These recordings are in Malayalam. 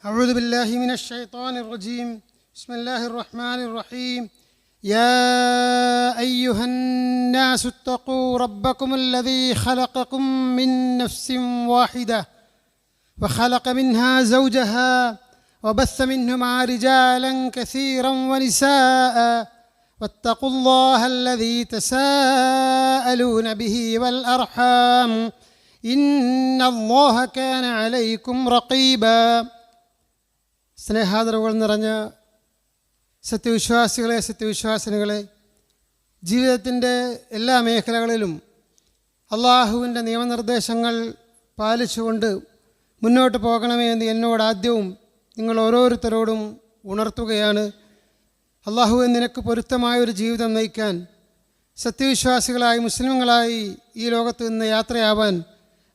أعوذ بالله من الشيطان الرجيم. بسم الله الرحمن الرحيم. يا أيها الناس اتقوا ربكم الذي خلقكم من نفس واحدة وخلق منها زوجها وبث منهما رجالا كثيرا ونساء واتقوا الله الذي تساءلون به والأرحام إن الله كان عليكم رقيبا. സ്നേഹാദരവുകൾ നിറഞ്ഞ സത്യവിശ്വാസികളെ, സത്യവിശ്വാസിനികളെ, ജീവിതത്തിൻ്റെ എല്ലാ മേഖലകളിലും അള്ളാഹുവിൻ്റെ നിയമനിർദ്ദേശങ്ങൾ പാലിച്ചുകൊണ്ട് മുന്നോട്ട് പോകണമേ എന്ന് എന്നോട് ആദ്യവും നിങ്ങൾ ഓരോരുത്തരോടും ഉണർത്തുകയാണ്. അള്ളാഹുവെ, നിനക്ക് പൊരുത്തമായൊരു ജീവിതം നയിക്കാൻ, സത്യവിശ്വാസികളായി മുസ്ലിമുകളായി ഈ ലോകത്ത് നിന്ന് യാത്രയാവാൻ,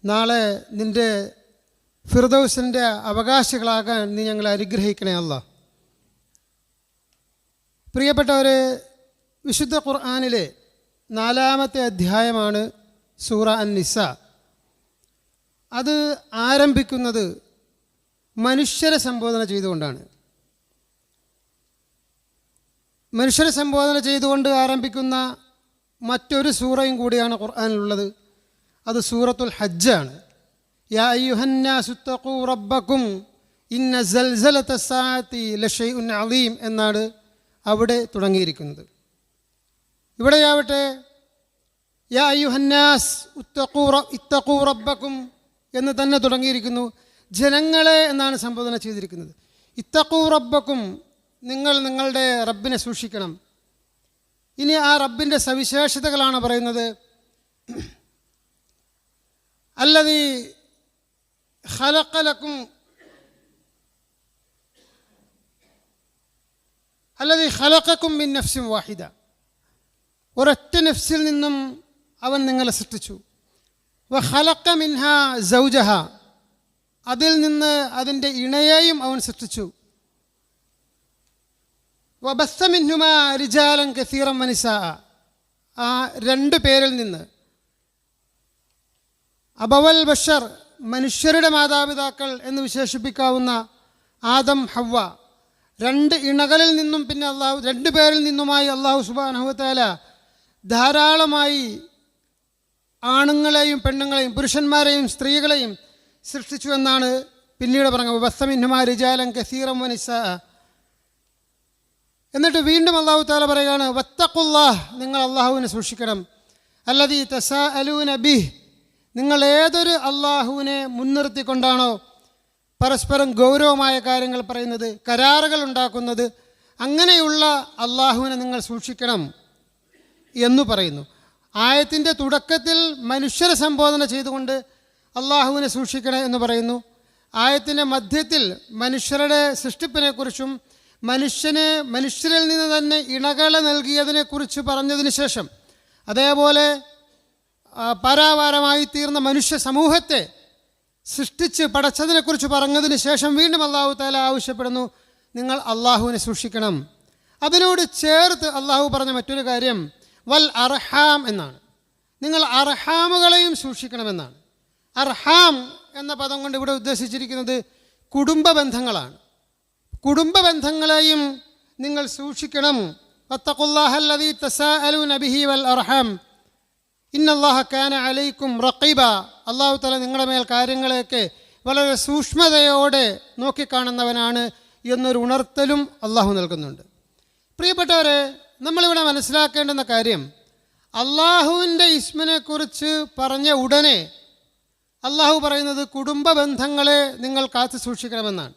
നാളെ നിൻ്റെ ഫിർദൗസിൻ്റെ അവകാശികളാകാൻ നീ ഞങ്ങളെ അനുഗ്രഹിക്കണേ അല്ലാഹ്. പ്രിയപ്പെട്ടവരെ, വിശുദ്ധ ഖുർആനിലെ 4-ാമത്തെ അധ്യായമാണ് സൂറ അൻ-നിസ. അത് ആരംഭിക്കുന്നത് മനുഷ്യരെ സംബോധന ചെയ്തുകൊണ്ടാണ്. മനുഷ്യരെ സംബോധന ചെയ്തുകൊണ്ട് ആരംഭിക്കുന്ന മറ്റൊരു സൂറയും കൂടിയാണ് ഖുർആനിലുള്ളത്. അത് സൂറത്തുൽ ഹജ്ജാണ്. യാ അയ്യുഹന്നാസു തഖൂ റബ്ബക്കും ഇന്ന സൽസലത സ്സാഅതി ലശൈഉൻ അളീം എന്നാണ് അവിടെ തുടങ്ങിയിരിക്കുന്നത്. ഇവിടെയാവട്ടെ യാ അയ്യുഹന്നാസ് ഇത്തഖൂ റബ്ബക്കും എന്ന് തന്നെ തുടങ്ങിയിരിക്കുന്നു. ജനങ്ങളെ എന്നാണ് സംബോധന ചെയ്തിരിക്കുന്നത്. ഇത്തഖൂ റബ്ബക്കും, നിങ്ങൾ നിങ്ങളുടെ റബ്ബിനെ സൂക്ഷിക്കണം. ഇനി ആ റബ്ബിൻ്റെ സവിശേഷതകളാണ് പറയുന്നത്. അല്ലദീ ഖലഖക്കും മിൻ നഫ്സിൻ വാഹിദ, ഒരൊറ്റ നഫ്സിൽ നിന്നും അവൻ നിങ്ങളെ സൃഷ്ടിച്ചു. വഖലഖ മിൻഹാ സൗജഹ, അതിൽ നിന്ന് അതിൻ്റെ ഇണയെയും അവൻ സൃഷ്ടിച്ചു. വബസ്സ മിൻഹുമാ റിജാലൻ കസീറൻ വനിസാഅ, ആ രണ്ട് പേരിൽ നിന്ന് അബവൽ ബഷർ, മനുഷ്യരുടെ മാതാപിതാക്കൾ എന്ന് വിശേഷിപ്പിക്കാവുന്ന ആദം ഹവ്വ, രണ്ട് ഇണകളിൽ നിന്നും പിന്നെ രണ്ട് പേരിൽ നിന്നുമായി അള്ളാഹു സുബ്ഹാനഹു വ തആല ധാരാളമായി ആണുങ്ങളെയും പെണ്ണുങ്ങളെയും പുരുഷന്മാരെയും സ്ത്രീകളെയും സൃഷ്ടിച്ചു എന്നാണ് പിന്നീട് പറഞ്ഞത്. വബസ്സ മിൻഹുമാ റിജാലൻ കസീറൻ വനിസാഅ. എന്നിട്ട് വീണ്ടും അള്ളാഹു തആല പറയുകയാണ്, വത്തഖുല്ലാഹ്, നിങ്ങൾ അള്ളാഹുവിനെ സൂക്ഷിക്കണം. അല്ലദീ തസാഅലൂന ബിഹ്, നിങ്ങൾ ഏതൊരു അള്ളാഹുവിനെ മുൻനിർത്തിക്കൊണ്ടാണോ പരസ്പരം ഗൗരവമായ കാര്യങ്ങൾ പറയുന്നത്, കരാറുകൾ ഉണ്ടാക്കുന്നത്, അങ്ങനെയുള്ള അള്ളാഹുവിനെ നിങ്ങൾ സൂക്ഷിക്കണം എന്ന് പറയുന്നു. ആയത്തിൻ്റെ തുടക്കത്തിൽ മനുഷ്യരെ സംബോധന ചെയ്തുകൊണ്ട് അള്ളാഹുവിനെ സൂക്ഷിക്കണം എന്ന് പറയുന്നു. ആയത്തിൻ്റെ മധ്യത്തിൽ മനുഷ്യരുടെ സൃഷ്ടിപ്പിനെക്കുറിച്ചും മനുഷ്യരിൽ നിന്ന് തന്നെ ഇണകളെ നൽകിയതിനെക്കുറിച്ച് പറഞ്ഞതിന് ശേഷം, അതേപോലെ പാരാവാരമായി തീർന്ന മനുഷ്യ സമൂഹത്തെ സൃഷ്ടിച്ച് പടച്ചതിനെക്കുറിച്ച് പറഞ്ഞതിന് ശേഷം വീണ്ടും അള്ളാഹു തആല ആവശ്യപ്പെടുന്നു, നിങ്ങൾ അള്ളാഹുവിനെ സൂക്ഷിക്കണം. അതിനോട് ചേർത്ത് അള്ളാഹു പറഞ്ഞ മറ്റൊരു കാര്യം വൽ അർഹാം എന്നാണ്. നിങ്ങൾ അർഹാമുകളെയും സൂക്ഷിക്കണമെന്നാണ്. അർഹാം എന്ന പദം കൊണ്ട് ഇവിടെ ഉദ്ദേശിച്ചിരിക്കുന്നത് കുടുംബ ബന്ധങ്ങളാണ്. കുടുംബ ബന്ധങ്ങളെയും നിങ്ങൾ സൂക്ഷിക്കണം. വത്തഖുല്ലാഹ അല്ലദീ തസാഅലൂന ബിഹി വൽ അർഹാം ഇന്നല്ലാഹ കാന അലൈക്കും റഖീബ. അല്ലാഹു തആല നിങ്ങളുടെ മേൽ കാര്യങ്ങളെയൊക്കെ വളരെ സൂക്ഷ്മതയോടെ നോക്കിക്കാണുന്നവനാണ് എന്നൊരു ഉണർത്തലും അള്ളാഹു നൽകുന്നുണ്ട്. പ്രിയപ്പെട്ടവരെ, നമ്മളിവിടെ മനസ്സിലാക്കേണ്ടുന്ന കാര്യം, അള്ളാഹുവിൻ്റെ ഇസ്മിനെക്കുറിച്ച് പറഞ്ഞ ഉടനെ അള്ളാഹു പറയുന്നത് കുടുംബ ബന്ധങ്ങളെ നിങ്ങൾ കാത്തു സൂക്ഷിക്കണമെന്നാണ്.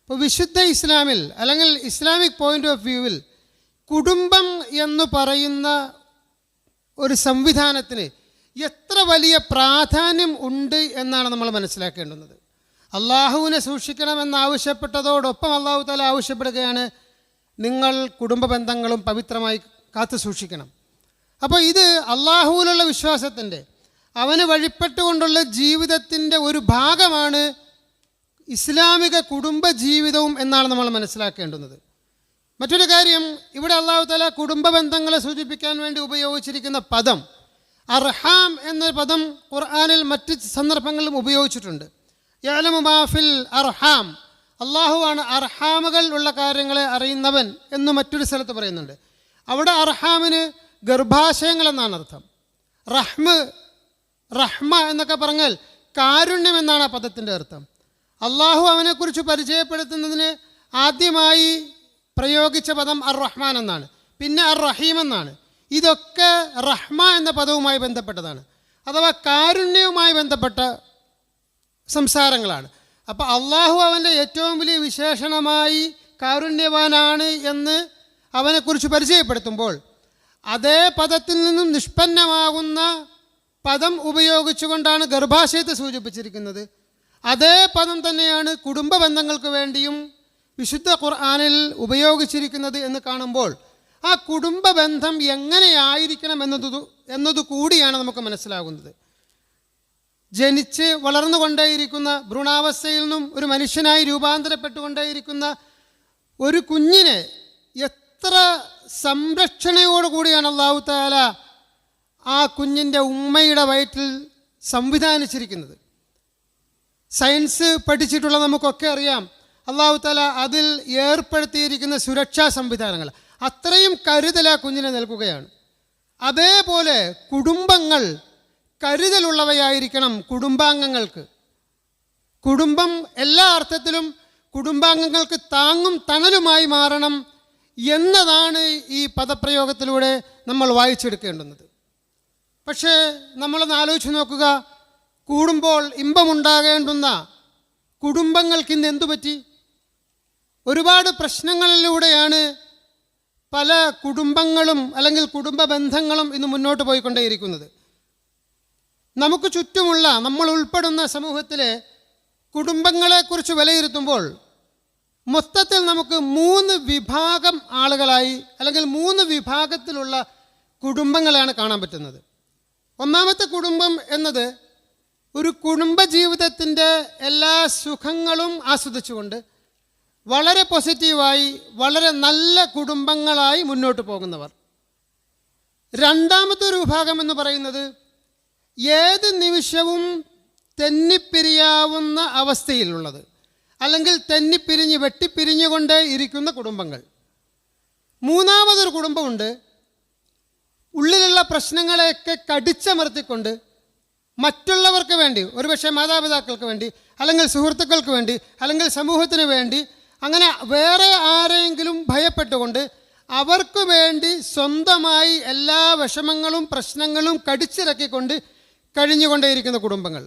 ഇപ്പോൾ വിശുദ്ധ ഇസ്ലാമിൽ, അല്ലെങ്കിൽ ഇസ്ലാമിക് പോയിൻ്റ് ഓഫ് വ്യൂവിൽ, കുടുംബം എന്ന് പറയുന്ന ഒരു സംവിധാനത്തിന് എത്ര വലിയ പ്രാധാന്യം ഉണ്ട് എന്നാണ് നമ്മൾ മനസ്സിലാക്കേണ്ടുന്നത്. അള്ളാഹുവിനെ സൂക്ഷിക്കണമെന്നാവശ്യപ്പെട്ടതോടൊപ്പം അള്ളാഹു തആല ആവശ്യപ്പെടുകയാണ്, നിങ്ങൾ കുടുംബ ബന്ധങ്ങളും പവിത്രമായി കാത്തു സൂക്ഷിക്കണം. അപ്പോൾ ഇത് അള്ളാഹുവിലുള്ള വിശ്വാസത്തിൻ്റെ, അവന് വഴിപ്പെട്ടുകൊണ്ടുള്ള ജീവിതത്തിൻ്റെ ഒരു ഭാഗമാണ് ഇസ്ലാമിക കുടുംബ ജീവിതവും എന്നാണ് നമ്മൾ മനസ്സിലാക്കേണ്ടുന്നത്. മറ്റൊരു കാര്യം, ഇവിടെ അല്ലാഹു തആല കുടുംബ ബന്ധങ്ങളെ സൂചിപ്പിക്കാൻ വേണ്ടി ഉപയോഗിച്ചിരിക്കുന്ന പദം അർഹാം എന്ന പദം ഖുർആനിൽ മറ്റ് സന്ദർഭങ്ങളിലും ഉപയോഗിച്ചിട്ടുണ്ട്. യഅലമു മാ ഫിൽ അർഹാം, അള്ളാഹുവാണ് അർഹാമുകൾ ഉള്ള കാര്യങ്ങളെ അറിയുന്നവൻ എന്ന് മറ്റൊരു സ്ഥലത്ത് പറയുന്നുണ്ട്. അവിടെ അർഹാമിന് ഗർഭാശയങ്ങൾ എന്നാണ് അർത്ഥം. റഹ്മ എന്നൊക്കെ പറഞ്ഞാൽ കാരുണ്യം എന്നാണ് ആ പദത്തിൻ്റെ അർത്ഥം. അള്ളാഹു അവനെക്കുറിച്ച് പരിചയപ്പെടുത്തുന്നതിന് ആദ്യമായി പ്രയോഗിച്ച പദം അർ റഹ്മാൻ എന്നാണ്, പിന്നെ അർ റഹീം എന്നാണ്. ഇതൊക്കെ റഹ്മ എന്ന പദവുമായി ബന്ധപ്പെട്ടതാണ്, അഥവാ കാരുണ്യവുമായി ബന്ധപ്പെട്ട സംസാരങ്ങളാണ്. അപ്പോൾ അള്ളാഹു അവൻ്റെ ഏറ്റവും വലിയ വിശേഷണമായി കാരുണ്യവാനാണ് എന്ന് അവനെക്കുറിച്ച് പരിചയപ്പെടുത്തുമ്പോൾ അതേ പദത്തിൽ നിന്നും നിഷ്പന്നമാകുന്ന പദം ഉപയോഗിച്ചുകൊണ്ടാണ് ഗർഭാശയത്തെ സൂചിപ്പിച്ചിരിക്കുന്നത്. അതേ പദം തന്നെയാണ് കുടുംബ ബന്ധങ്ങൾക്ക് വേണ്ടിയും വിശുദ്ധ ഖുർആനിൽ ഉപയോഗിച്ചിരിക്കുന്നത് എന്ന് കാണുമ്പോൾ ആ കുടുംബ ബന്ധം എങ്ങനെയായിരിക്കണം എന്നത് കൂടിയാണ് നമുക്ക് മനസ്സിലാകുന്നത്. ജനിച്ച് വളർന്നുകൊണ്ടേയിരിക്കുന്ന ഭ്രൂണാവസ്ഥയിൽ നിന്നും ഒരു മനുഷ്യനായി രൂപാന്തരപ്പെട്ടുകൊണ്ടേയിരിക്കുന്ന ഒരു കുഞ്ഞിനെ എത്ര സംരക്ഷണയോടുകൂടിയാണ് അല്ലാഹു തആല ആ കുഞ്ഞിൻ്റെ ഉമ്മയുടെ വയറ്റിൽ സംവിധാനിച്ചിരിക്കുന്നത്. സയൻസ് പഠിച്ചിട്ടുള്ള നമുക്കൊക്കെ അറിയാം, അല്ലാഹു തആല അതിൽ ഏർപ്പെടുത്തിയിരിക്കുന്ന സുരക്ഷാ സംവിധാനങ്ങൾ അത്രയും കരുതൽ ആ കുഞ്ഞിനെ നൽകുകയാണ്. അതേപോലെ കുടുംബങ്ങൾ കരുതലുള്ളവയായിരിക്കണം. കുടുംബാംഗങ്ങൾക്ക് കുടുംബം എല്ലാ അർത്ഥത്തിലും കുടുംബാംഗങ്ങൾക്ക് താങ്ങും തണലുമായി മാറണം എന്നതാണ് ഈ പദപ്രയോഗത്തിലൂടെ നമ്മൾ വായിച്ചെടുക്കേണ്ടുന്നത്. പക്ഷേ നമ്മളൊന്ന് ആലോചിച്ച് നോക്കുക, കൂടുമ്പോൾ ഇമ്പമുണ്ടാകേണ്ടുന്ന കുടുംബങ്ങൾക്ക് ഇന്ന് എന്തു പറ്റി? ഒരുപാട് പ്രശ്നങ്ങളിലൂടെയാണ് പല കുടുംബങ്ങളും അല്ലെങ്കിൽ കുടുംബ ബന്ധങ്ങളും ഇന്ന് മുന്നോട്ട് പോയിക്കൊണ്ടേയിരിക്കുന്നത്. നമുക്ക് ചുറ്റുമുള്ള നമ്മൾ ഉൾപ്പെടുന്ന സമൂഹത്തിലെ കുടുംബങ്ങളെക്കുറിച്ച് വിലയിരുത്തുമ്പോൾ മൊത്തത്തിൽ നമുക്ക് 3 വിഭാഗം ആളുകളായി അല്ലെങ്കിൽ 3 വിഭാഗത്തിലുള്ള കുടുംബങ്ങളെയാണ് കാണാൻ പറ്റുന്നത്. ഒന്നാമത്തെ കുടുംബം എന്നത് ഒരു കുടുംബജീവിതത്തിൻ്റെ എല്ലാ സുഖങ്ങളും ആസ്വദിച്ചുകൊണ്ട് വളരെ പോസിറ്റീവായി വളരെ നല്ല കുടുംബങ്ങളായി മുന്നോട്ട് പോകുന്നവർ. രണ്ടാമത്തെ ഒരു വിഭാഗം എന്ന് പറയുന്നത് ഏത് നിമിഷവും തെന്നിപ്പിരിയാവുന്ന അവസ്ഥയിലുള്ളത് അല്ലെങ്കിൽ തെന്നിപ്പിരിഞ്ഞ് വെട്ടിപ്പിരിഞ്ഞുകൊണ്ടേ ഇരിക്കുന്ന കുടുംബങ്ങൾ. മൂന്നാമതൊരു കുടുംബമുണ്ട്, ഉള്ളിലുള്ള പ്രശ്നങ്ങളെയൊക്കെ കടിച്ചമർത്തിക്കൊണ്ട് മറ്റുള്ളവർക്ക് വേണ്ടി, ഒരുപക്ഷെ മാതാപിതാക്കൾക്ക് വേണ്ടി അല്ലെങ്കിൽ സുഹൃത്തുക്കൾക്ക് വേണ്ടി അല്ലെങ്കിൽ സമൂഹത്തിന് വേണ്ടി, അങ്ങനെ വേറെ ആരെങ്കിലും ഭയപ്പെട്ടുകൊണ്ട് അവർക്ക് വേണ്ടി സ്വന്തമായി എല്ലാ വിഷമങ്ങളും പ്രശ്നങ്ങളും കടിച്ചിറക്കിക്കൊണ്ട് കഴിഞ്ഞുകൊണ്ടേയിരിക്കുന്ന കുടുംബങ്ങൾ.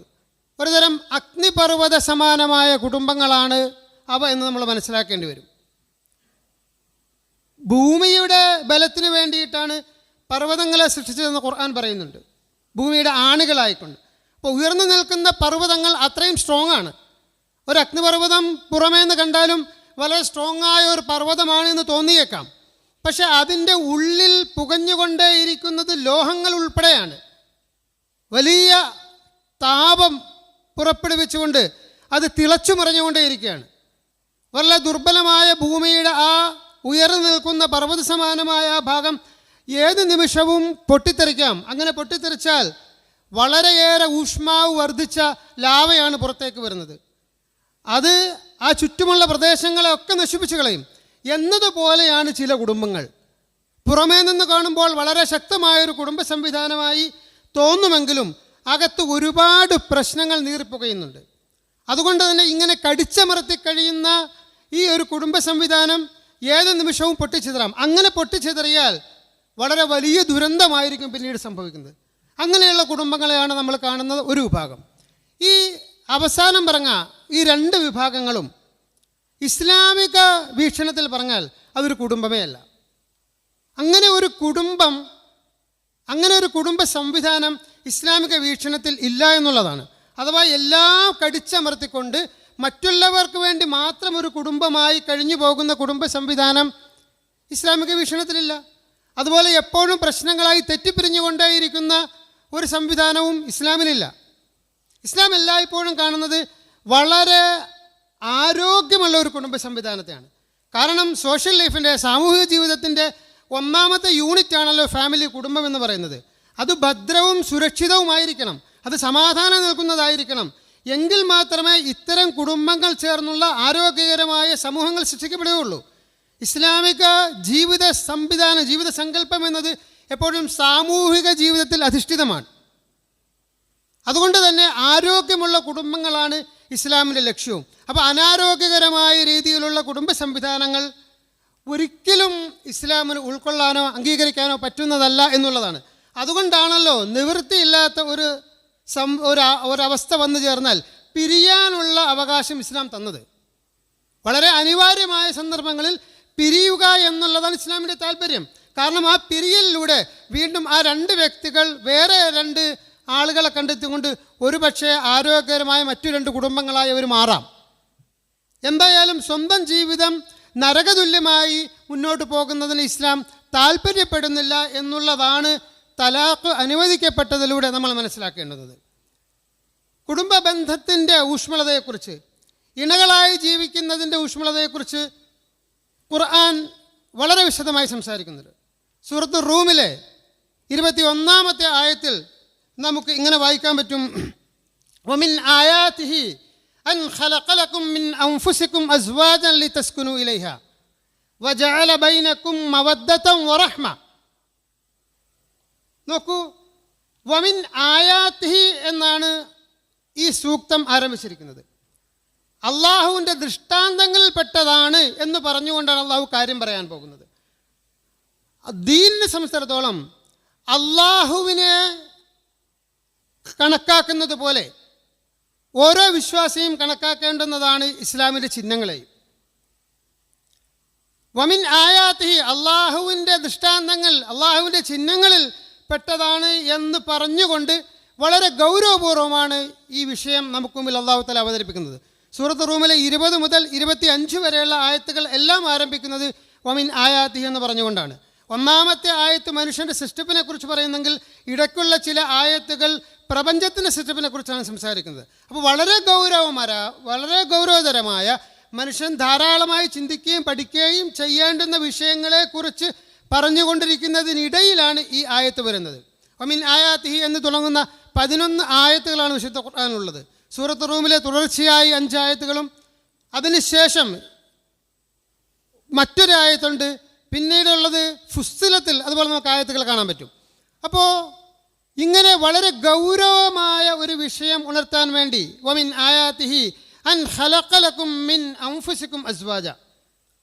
ഒരുതരം അഗ്നിപർവ്വത സമാനമായ കുടുംബങ്ങളാണ് അവ എന്ന് നമ്മൾ മനസ്സിലാക്കേണ്ടി വരും. ഭൂമിയുടെ ബലത്തിന് വേണ്ടിയിട്ടാണ് പർവ്വതങ്ങളെ സൃഷ്ടിച്ചതെന്ന് ഖുർആൻ പറയുന്നുണ്ട്, ഭൂമിയുടെ ആണികളായിക്കൊണ്ട്. അപ്പോൾ ഉയർന്നു നിൽക്കുന്ന പർവ്വതങ്ങൾ അത്രയും സ്ട്രോങ് ആണ്. ഒരു അഗ്നിപർവ്വതം പുറമേ നിന്ന് കണ്ടാലും വളരെ സ്ട്രോങ് ആയ ഒരു പർവ്വതമാണ് എന്ന് തോന്നിയേക്കാം. പക്ഷെ അതിൻ്റെ ഉള്ളിൽ പുകഞ്ഞുകൊണ്ടേയിരിക്കുന്നത് ലോഹങ്ങൾ ഉൾപ്പെടെയാണ്. വലിയ താപം പുറപ്പെടുവിച്ചുകൊണ്ട് അത് തിളച്ചു മറിഞ്ഞുകൊണ്ടേയിരിക്കുകയാണ്. വളരെ ദുർബലമായ ഭൂമിയുടെ ആ ഉയർന്നു നിൽക്കുന്ന പർവ്വത സമാനമായ ആ ഭാഗം ഏത് നിമിഷവും പൊട്ടിത്തെറിക്കാം. അങ്ങനെ പൊട്ടിത്തെറിച്ചാൽ വളരെയേറെ ഊഷ്മാവ് വർദ്ധിച്ച ലാവയാണ് പുറത്തേക്ക് വരുന്നത്. അത് ആ ചുറ്റുമുള്ള പ്രദേശങ്ങളെ ഒക്കെ നശിപ്പിച്ചു കളയും. എന്നതുപോലെയാണ് ചില കുടുംബങ്ങൾ. പുറമേ നിന്ന് കാണുമ്പോൾ വളരെ ശക്തമായൊരു കുടുംബ സംവിധാനമായി തോന്നുമെങ്കിലും അകത്ത് ഒരുപാട് പ്രശ്നങ്ങൾ നീറിപ്പുകയുന്നുണ്ട്. അതുകൊണ്ട് തന്നെ ഇങ്ങനെ കടിച്ചമർത്തി കഴിയുന്ന ഈ ഒരു കുടുംബ സംവിധാനം ഏത് നിമിഷവും പൊട്ടിച്ചിതറാം. അങ്ങനെ പൊട്ടിച്ചിതറിയാൽ വളരെ വലിയ ദുരന്തമായിരിക്കും പിന്നീട് സംഭവിക്കുന്നത്. അങ്ങനെയുള്ള കുടുംബങ്ങളെയാണ് നമ്മൾ കാണുന്നത് ഒരു വിഭാഗം. ഈ അവസാനം പറഞ്ഞ ഈ 2 വിഭാഗങ്ങളും ഇസ്ലാമിക വീക്ഷണത്തിൽ പറഞ്ഞാൽ അതൊരു കുടുംബമേ അല്ല. അങ്ങനെ ഒരു കുടുംബ സംവിധാനം ഇസ്ലാമിക വീക്ഷണത്തിൽ ഇല്ല എന്നുള്ളതാണ്. അഥവാ എല്ലാം കടിച്ചമർത്തിക്കൊണ്ട് മറ്റുള്ളവർക്ക് വേണ്ടി മാത്രം ഒരു കുടുംബമായി കഴിഞ്ഞു പോകുന്ന കുടുംബ സംവിധാനം ഇസ്ലാമിക വീക്ഷണത്തിലില്ല. അതുപോലെ എപ്പോഴും പ്രശ്നങ്ങളായി തെറ്റിപ്പിരിഞ്ഞുകൊണ്ടേയിരിക്കുന്ന ഒരു സംവിധാനവും ഇസ്ലാമിലില്ല. ഇസ്ലാം എല്ലായ്പ്പോഴും കാണുന്നത് വളരെ ആരോഗ്യമുള്ള ഒരു കുടുംബ സംവിധാനത്തെയാണ്. കാരണം സോഷ്യൽ ലൈഫിൻ്റെ, സാമൂഹിക ജീവിതത്തിൻ്റെ ഒന്നാമത്തെ യൂണിറ്റാണല്ലോ ഫാമിലി, കുടുംബം എന്ന് പറയുന്നത്. അത് ഭദ്രവും സുരക്ഷിതവുമായിരിക്കണം, അത് സമാധാനം നിൽക്കുന്നതായിരിക്കണം. എങ്കിൽ മാത്രമേ ഇത്തരം കുടുംബങ്ങൾ ചേർന്നുള്ള ആരോഗ്യകരമായ സമൂഹങ്ങൾ സൃഷ്ടിക്കപ്പെടുകയുള്ളൂ. ഇസ്ലാമിക ജീവിത സംവിധാനം, ജീവിത സങ്കല്പം എന്നത് എപ്പോഴും സാമൂഹിക ജീവിതത്തിൽ അധിഷ്ഠിതമാണ്. അതുകൊണ്ട് തന്നെ ആരോഗ്യമുള്ള കുടുംബങ്ങളാണ് ഇസ്ലാമിൻ്റെ ലക്ഷ്യവും. അപ്പോൾ അനാരോഗ്യകരമായ രീതിയിലുള്ള കുടുംബ സംവിധാനങ്ങൾ ഒരിക്കലും ഇസ്ലാമിന് ഉൾക്കൊള്ളാനോ അംഗീകരിക്കാനോ പറ്റുന്നതല്ല എന്നുള്ളതാണ്. അതുകൊണ്ടാണല്ലോ നിവൃത്തിയില്ലാത്ത ഒരവസ്ഥ വന്നു ചേർന്നാൽ പിരിയാനുള്ള അവകാശം ഇസ്ലാം തന്നത്. വളരെ അനിവാര്യമായ സന്ദർഭങ്ങളിൽ പിരിയുക എന്നുള്ളതാണ് ഇസ്ലാമിൻ്റെ താല്പര്യം. കാരണം ആ പിരിയലിലൂടെ വീണ്ടും ആ രണ്ട് വ്യക്തികൾ വേറെ രണ്ട് ആളുകളെ കണ്ടെത്തിക്കൊണ്ട് ഒരുപക്ഷെ ആരോഗ്യകരമായ മറ്റു രണ്ട് കുടുംബങ്ങളായി അവർ മാറാം. എന്തായാലും സ്വന്തം ജീവിതം നരകതുല്യമായി മുന്നോട്ട് പോകുന്നതിന് ഇസ്ലാം താല്പര്യപ്പെടുന്നില്ല എന്നുള്ളതാണ് തലാഖ് അനുവദിക്കപ്പെട്ടതിലൂടെ നമ്മൾ മനസ്സിലാക്കേണ്ടത്. കുടുംബ ബന്ധത്തിൻ്റെ ഊഷ്മളതയെക്കുറിച്ച്, ഇണകളായി ജീവിക്കുന്നതിൻ്റെ ഊഷ്മളതയെക്കുറിച്ച് ഖുർആൻ വളരെ വിശദമായി സംസാരിക്കുന്നുണ്ട്. സൂറത്ത് റൂമിലെ 21-ാമത്തെ ആയത്തിൽ നമുക്ക് ഇങ്ങനെ വായിക്കാൻ പറ്റും: വമിൻ ആയാതിഹി അൻ ഖലഖ ലക്കും മിൻ അൻഫുസികും അസ്വാജൻ ലിതസ്കുനു ഇലൈഹാ വജഅല ബൈനകും മവദ്ദതൻ വറഹ്മ. നോക്കൂ, വമിൻ ആയാതിഹി എന്നാണ് ഈ സൂക്തം ആരംഭിച്ചിരിക്കുന്നത്. അള്ളാഹുവിൻ്റെ ദൃഷ്ടാന്തങ്ങളിൽപ്പെട്ടതാണ് എന്ന് പറഞ്ഞുകൊണ്ടാണ് അള്ളാഹു കാര്യം പറയാൻ പോകുന്നത്. ദീനിനെ സംബന്ധിച്ചിടത്തോളം അള്ളാഹുവിനെ കണക്കാക്കുന്നത് പോലെ ഓരോ വിശ്വാസിയും കണക്കാക്കേണ്ടുന്നതാണ് ഇസ്ലാമിൻ്റെ ചിഹ്നങ്ങളെയും. വമിൻ ആയാതിഹി, അള്ളാഹുവിൻ്റെ ദൃഷ്ടാന്തങ്ങൾ, അള്ളാഹുവിൻ്റെ ചിഹ്നങ്ങളിൽ പെട്ടതാണ് എന്ന് പറഞ്ഞുകൊണ്ട് വളരെ ഗൗരവപൂർവ്വമാണ് ഈ വിഷയം നമുക്ക് മുമ്പിൽ അള്ളാഹു തആല അവതരിപ്പിക്കുന്നത്. സൂറത്ത് റൂമിലെ 20 മുതൽ 25 വരെയുള്ള ആയത്തുകൾ എല്ലാം ആരംഭിക്കുന്നത് വമിൻ ആയാതിഹി എന്ന് പറഞ്ഞുകൊണ്ടാണ്. ഒന്നാമത്തെ ആയത്ത് മനുഷ്യൻ്റെ സൃഷ്ടിപ്പിനെ കുറിച്ച് പറയുന്നെങ്കിൽ ഇടയ്ക്കുള്ള ചില ആയത്തുകൾ പ്രപഞ്ചത്തിൻ്റെ സൃഷ്ടിപ്പിനെ കുറിച്ചാണ് സംസാരിക്കുന്നത്. അപ്പോൾ വളരെ ഗൗരവതരമായ മനുഷ്യൻ ധാരാളമായി ചിന്തിക്കുകയും പഠിക്കുകയും ചെയ്യേണ്ടുന്ന വിഷയങ്ങളെക്കുറിച്ച് പറഞ്ഞുകൊണ്ടിരിക്കുന്നതിനിടയിലാണ് ഈ ആയത്ത് വരുന്നത്. വമിൻ ആയാതിഹി എന്ന് തുടങ്ങുന്ന 11 ആയത്തുകളാണ് വിശുദ്ധ ഖുർആനിലുള്ളത്. സൂറത്ത് റൂമിലെ തുടർച്ചയായി 5 ആയത്തുകളും അതിനുശേഷം മറ്റൊരായത്തുണ്ട്. പിന്നീടുള്ളത് ഫുസ്സിലത്തിൽ അതുപോലെ നമുക്ക് ആയത്തുകൾ കാണാൻ പറ്റും. അപ്പോൾ ഇങ്ങനെ വളരെ ഗൗരവമായ ഒരു വിഷയം ഉണർത്താൻ വേണ്ടി വമിൻ ആയാതിഹി അൻ ഖലഖ ലക്കും മിൻ അൻഫുസികും അസ്വാജ,